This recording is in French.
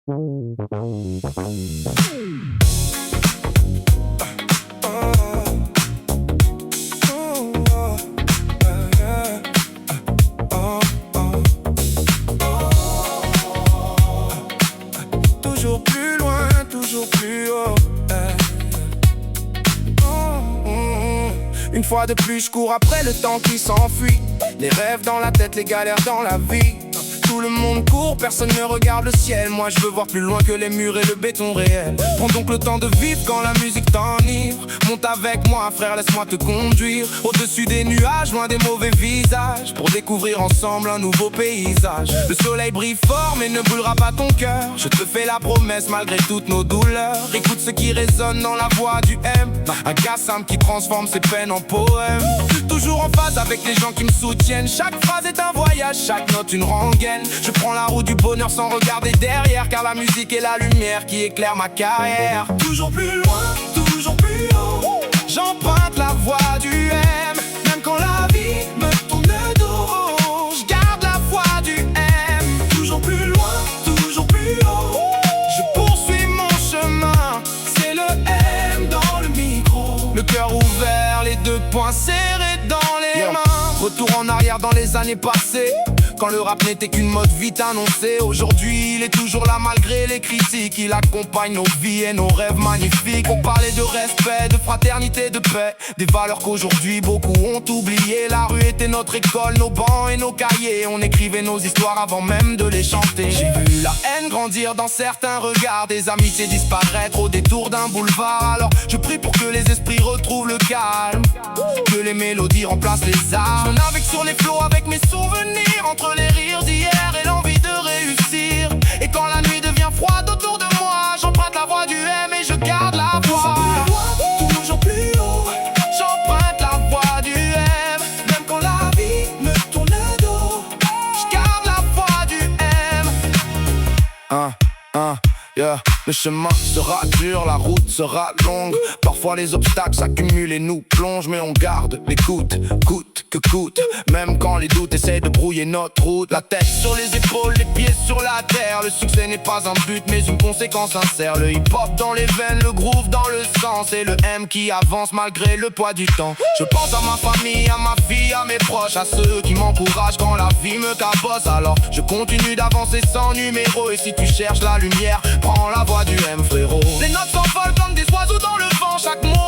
Toujours plus loin, toujours plus haut. Une fois de plus, je cours après le temps qui s'enfuit. Les rêves dans la tête, les galères dans la vie. Tout le monde court, personne ne regarde le ciel. Moi je veux voir plus loin que les murs et le béton réel. Prends donc le temps de vivre quand la musique t'enivre. Monte avec moi frère, laisse-moi te conduire au-dessus des nuages, loin des mauvais visages, pour découvrir ensemble un nouveau paysage. Le soleil brille fort mais ne brûlera pas ton cœur. Je te fais la promesse malgré toutes nos douleurs. Écoute ce qui résonne dans la voix du M. Un gars simple qui transforme ses peines en poèmes. Toujours en phase avec les gens qui me soutiennent. Chaque phrase est un voyage, chaque note une rengaine. Je prends la route du bonheur sans regarder derrière, car la musique est la lumière qui éclaire ma carrière. Toujours plus loin, toujours plus haut. J'emprunte la voie du M. Même quand la vie me tourne le dos, je garde la voie du M. Toujours plus loin, toujours plus haut. Je poursuis mon chemin. C'est le M dans le micro. Le cœur ouvert, les deux poings serrés dans les mains. Retour en arrière dans les années passées, quand le rap n'était qu'une mode vite annoncée. Aujourd'hui il est toujours là malgré les critiques. Il accompagne nos vies et nos rêves magnifiques. On parlait de respect, de fraternité, de paix, des valeurs qu'aujourd'hui beaucoup ont oubliées. La rue était notre école, nos bancs et nos cahiers. On écrivait nos histoires avant même de les chanter. J'ai vu la haine grandir dans certains regards, des amitiés disparaître au détour d'un boulevard. Alors je prie pour que les esprits retrouvent le calme, que les mélodies remplacent les armes. Je navigue sur les flots avec mes souvenirs, entre les rires d'hier et l'envie de réussir. Et quand la nuit devient froide autour de moi, j'emprunte la voie du M et je garde la voie. Toujours plus haut, j'emprunte la voie du M. Même quand la vie me tourne le dos, je garde la voie du M. Yeah. Le chemin sera dur, la route sera longue. Parfois les obstacles s'accumulent et nous plongent, mais on garde l'écoute, coûte que coûte. Même quand les doutes essaient de brouiller notre route. La tête sur les épaules, les pieds sur la terre. Le succès n'est pas un but mais une conséquence sincère. Le hip-hop dans les veines, le groove dans le sang. C'est le M qui avance malgré le poids du temps. Je pense à ma famille, à ma fille, à mes proches, à ceux qui m'encouragent quand la vie me cabosse. Alors je continue d'avancer sans numéro. Et si tu cherches la lumière, prends la voie du M frérot. Les notes s'envolent comme des oiseaux dans le vent. Chaque mot